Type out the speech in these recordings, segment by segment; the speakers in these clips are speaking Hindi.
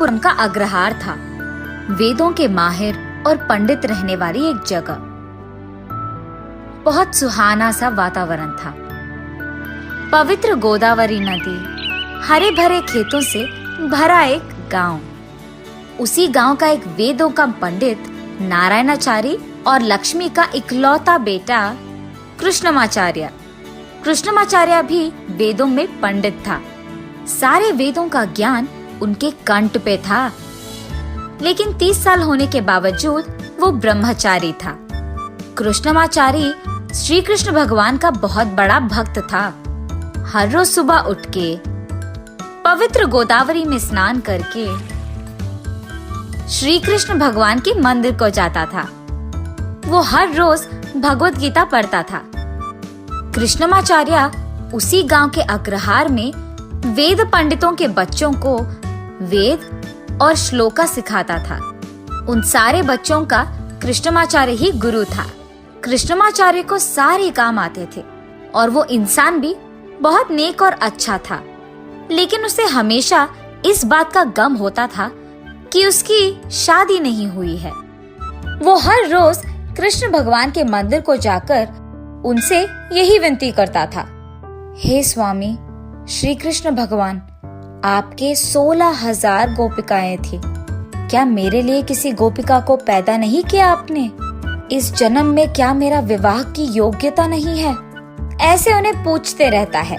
पुरम का अग्रहार था, वेदों के माहिर और पंडित रहने वाली एक जगह। बहुत सुहाना सा वातावरण था। पवित्र गोदावरी नदी, हरे भरे खेतों से भरा एक गांव। उसी गांव का एक वेदों का पंडित नारायणाचार्य और लक्ष्मी का इकलौता बेटा कृष्णमाचार्य। कृष्णमाचार्य भी वेदों में पंडित था। सारे वेदों का ज्ञान उनके कंठ पे था, लेकिन 30 साल होने के बावजूद वो ब्रह्मचारी था। कृष्णमाचार्य श्री कृष्ण भगवान का बहुत बड़ा भक्त था। हर रोज सुबह उठ के पवित्र गोदावरी में स्नान करके श्री कृष्ण भगवान के मंदिर को जाता था। वो हर रोज भगवत गीता पढ़ता था। कृष्णमाचार्य उसी गांव के अग्रहार में वेद पंडितों के बच्चों को वेद और श्लोका सिखाता था। उन सारे बच्चों का कृष्णमाचार्य ही गुरु था। कृष्णमाचार्य को सारे काम आते थे और वो इंसान भी बहुत नेक और अच्छा था, लेकिन उसे हमेशा इस बात का गम होता था कि उसकी शादी नहीं हुई है। वो हर रोज कृष्ण भगवान के मंदिर को जाकर उनसे यही विनती करता था, हे स्वामी श्री कृष्ण भगवान, आपके 16,000 गोपिकाएं थी। क्या मेरे लिए किसी गोपिका को पैदा नहीं किया आपने? इस जन्म में क्या मेरा विवाह की योग्यता नहीं है? ऐसे उन्हें पूछते रहता है।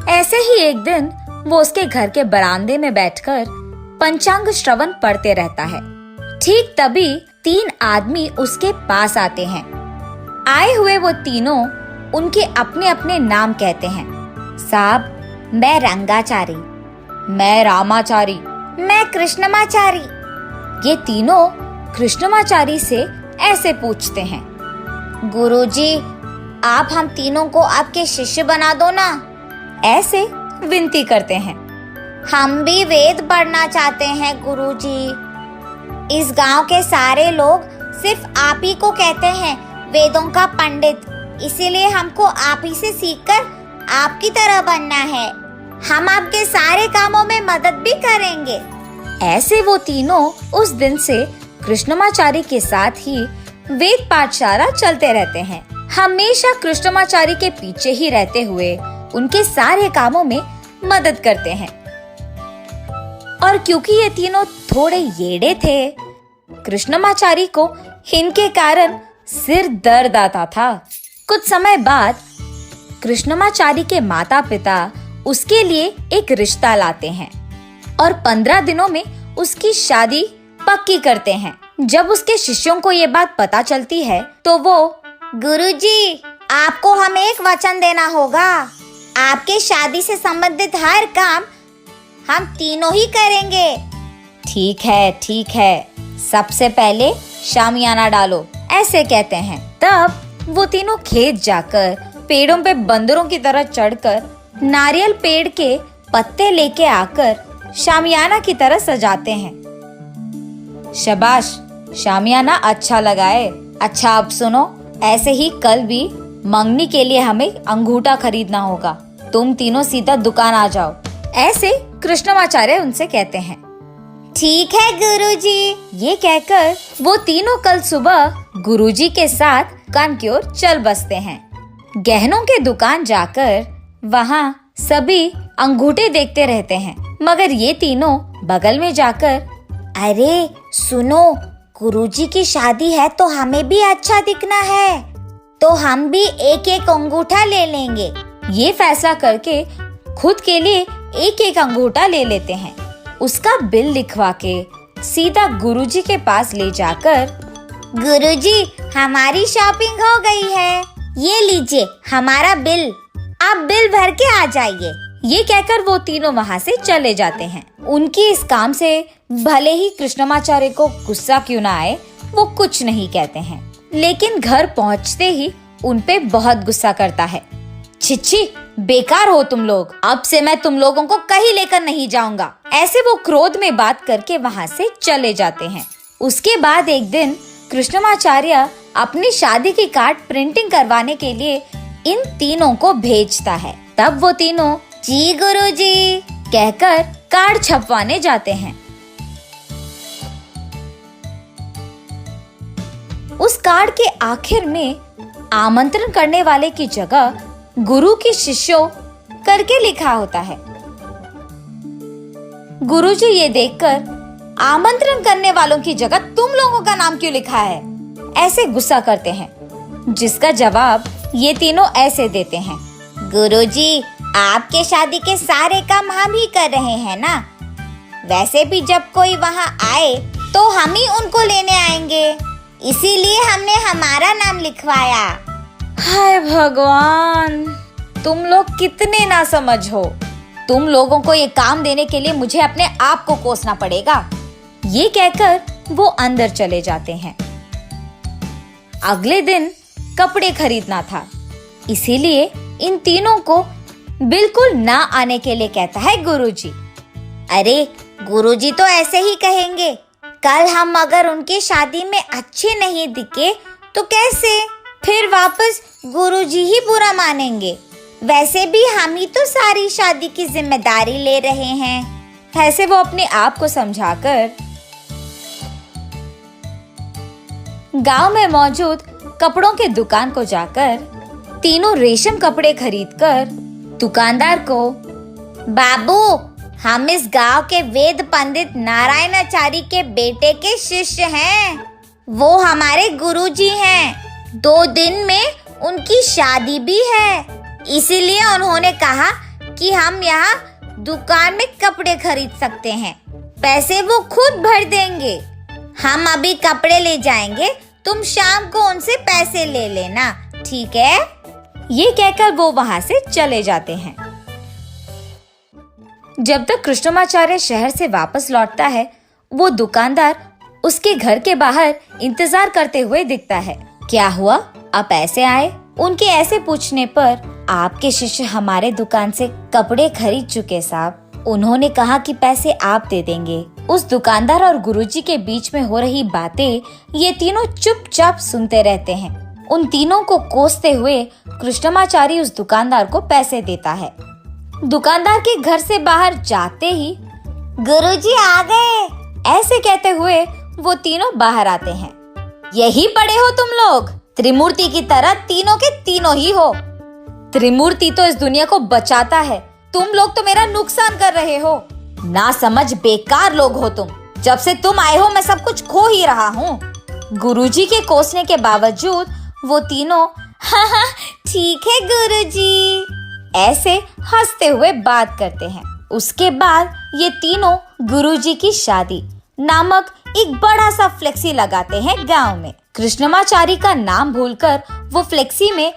ऐसे ही एक दिन वो उसके घर के बरामदे में बैठकर पंचांग श्रवण पढ़ते रहता है। ठीक तभी 3 आदमी उसके पास आते हैं। आए हुए वो तीनों उनके अपने अपने नाम कहते हैं। साहब, मैं रंगाचारी, मैं रामाचारी, मैं कृष्णमाचारी। ये तीनों कृष्णमाचारी से ऐसे पूछते हैं, गुरुजी, आप हम तीनों को आपके शिष्य बना दो ना। ऐसे विनती करते हैं। हम भी वेद पढ़ना चाहते हैं गुरुजी। इस गांव के सारे लोग सिर्फ आप ही को कहते हैं वेदों का पंडित, इसीलिए हमको आप ही से सीखकर आपकी तरह बनना है। हम आपके सारे कामों में मदद भी करेंगे। ऐसे वो तीनों उस दिन से कृष्णमाचारी के साथ ही वेद पाठशाला चलते रहते हैं। हमेशा कृष्णमाचारी के पीछे ही रहते हुए उनके सारे कामों में मदद करते हैं। और क्योंकि ये तीनों थोड़े येड़े थे, कृष्णमाचारी को इनके कारण सिर दर्द आता था। कुछ समय बाद कृष्णमाचारी के माता पिता उसके लिए एक रिश्ता लाते हैं और 15 दिनों में उसकी शादी पक्की करते हैं। जब उसके शिष्यों को ये बात पता चलती है तो वो, गुरुजी, आपको हमें एक वचन देना होगा। आपके शादी से संबंधित हर काम हम तीनों ही करेंगे। ठीक है, सबसे पहले शामियाना डालो, ऐसे कहते हैं। तब वो तीनों खेत जाकर पेड़ों पे बंदरों की तरह चढ़कर नारियल पेड़ के पत्ते लेके आकर शामियाना की तरह सजाते हैं। शाबाश, शामियाना अच्छा लगाए। अच्छा, अब सुनो, ऐसे ही कल भी मंगनी के लिए हमें अंगूठा खरीदना होगा। तुम तीनों सीधा दुकान आ जाओ। ऐसे कृष्णमाचार्य उनसे कहते हैं। ठीक है गुरुजी। ये कहकर वो तीनों कल सुबह गुरुजी के साथ दुकान की ओर चल बसते हैं। गहनों के दुकान जाकर वहाँ सभी अंगूठे देखते रहते हैं, मगर ये तीनों बगल में जाकर, अरे सुनो, गुरुजी की शादी है तो हमें भी अच्छा दिखना है, तो हम भी एक एक अंगूठा ले लेंगे। ये फैसला करके खुद के लिए एक एक अंगूठा ले लेते हैं। उसका बिल लिखवा के सीधा गुरुजी के पास ले जाकर, गुरुजी, हमारी शॉपिंग हो गई है, ये लीजिए हमारा बिल, आप बिल भर के आ जाइए। ये कहकर वो तीनों वहाँ से चले जाते हैं। उनकी इस काम से भले ही कृष्णमाचार्य को गुस्सा क्यों ना आए, वो कुछ नहीं कहते हैं, लेकिन घर पहुँचते ही उनपे बहुत गुस्सा करता है। छिछी, बेकार हो तुम लोग, अब से मैं तुम लोगों को कहीं लेकर नहीं जाऊंगा। ऐसे वो क्रोध में बात करके वहाँ से चले जाते हैं। उसके बाद एक दिन कृष्णमाचार्य अपनी शादी की कार्ड प्रिंटिंग करवाने के लिए इन तीनों को भेजता है। तब वो तीनों जी गुरुजी कहकर कार्ड छपवाने जाते हैं। उस कार्ड के आखिर में आमंत्रण करने वाले की जगह गुरु के शिष्यों करके लिखा होता है। गुरुजी ये देखकर आमंत्रण करने वालों की जगह तुम लोगों का नाम क्यों लिखा है, ऐसे गुस्सा करते हैं, जिसका जवाब ये तीनों ऐसे देते हैं। गुरुजी, आपके शादी के सारे काम हम ही कर रहे हैं ना। वैसे भी जब कोई वहाँ आए तो हम ही उनको लेने आएंगे, इसीलिए हमने हमारा नाम लिखवाया। हाय भगवान, तुम लोग कितने नासमझ हो। तुम लोगों को ये काम देने के लिए मुझे अपने आप को कोसना पड़ेगा। ये कहकर वो अंदर चले जाते हैं। अगले दिन कपड़े खरीदना था, इसीलिए इन तीनों को बिल्कुल ना आने के लिए कहता है गुरुजी। अरे गुरुजी तो ऐसे ही कहेंगे, कल हम अगर उनकी शादी में अच्छे नहीं दिखे तो कैसे, फिर वापस गुरुजी ही बुरा मानेंगे। वैसे भी हम ही तो सारी शादी की जिम्मेदारी ले रहे हैं। ऐसे वो अपने आप को समझाकर गांव में मौजूद कपड़ों के दुकान को जाकर तीनों रेशम कपड़े खरीदकर दुकानदार को, बाबू, हम इस गांव के वेद पंडित नारायणाचार्य के बेटे के शिष्य हैं। वो हमारे गुरुजी हैं। 2 दिन में उनकी शादी भी है, इसीलिए उन्होंने कहा कि हम यहाँ दुकान में कपड़े खरीद सकते हैं। पैसे वो खुद भर देंगे। हम अभी कपड़े ले जाएंगे, तुम शाम को उनसे पैसे ले लेना, ठीक है? ये कहकर वो वहाँ से चले जाते हैं। जब तक कृष्णमाचार्य शहर से वापस लौटता है, वो दुकानदार उसके घर के बाहर इंतजार करते हुए दिखता है। क्या हुआ, आप ऐसे आए? उनके ऐसे पूछने पर, आपके शिष्य हमारे दुकान से कपड़े खरीद चुके साहब। उन्होंने कहा कि पैसे आप दे देंगे। उस दुकानदार और गुरुजी के बीच में हो रही बातें ये तीनों चुपचाप सुनते रहते हैं। उन तीनों को कोसते हुए कृष्णमाचार्य उस दुकानदार को पैसे देता है। दुकानदार के घर से बाहर जाते ही गुरुजी आ गए, ऐसे कहते हुए वो तीनों बाहर आते हैं। यही पड़े हो तुम लोग, त्रिमूर्ति की तरह तीनों के तीनों ही हो। त्रिमूर्ति तो इस दुनिया को बचाता है, तुम लोग तो मेरा नुकसान कर रहे हो। ना समझ बेकार लोग हो तुम। जब से तुम आए हो मैं सब कुछ खो ही रहा हूँ। गुरुजी के कोसने के बावजूद वो तीनों हाँ ठीक है गुरुजी, ऐसे हंसते हुए बात करते हैं। उसके बाद ये तीनों गुरुजी की शादी नामक एक बड़ा सा फ्लेक्सी लगाते हैं गांव में। कृष्णमाचार्य का नाम भूलकर वो फ्लेक्सी में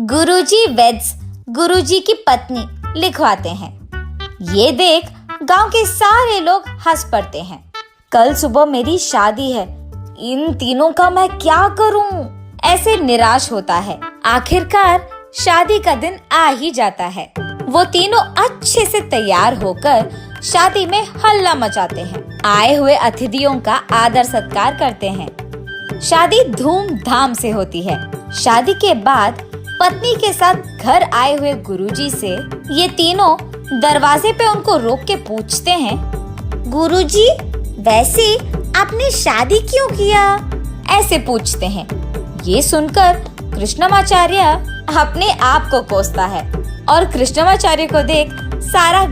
गुरुजी वेड्स गुरुजी की पत्नी लिखवाते हैं। ये देख गांव के सारे लोग हंस पड़ते हैं। कल सुबह मेरी शादी है, इन तीनों का मैं क्या करूं? ऐसे निराश होता है। आखिरकार शादी का दिन आ ही जाता है। वो तीनों अच्छे से तैयार होकर शादी में हल्ला मचाते हैं। आए हुए अतिथियों का आदर सत्कार करते हैं। शादी धूमधाम से होती है। शादी के बाद पत्नी के साथ घर आए हुए गुरुजी से ये तीनों दरवाजे पे उनको रोक के पूछते हैं, गुरुजी, वैसे आपने शादी क्यों किया? ऐसे पूछते हैं। ये सुनकर कृष्णमाचार्य अपने आप को कोसता है और कृष्णमाचार्य को देख सारा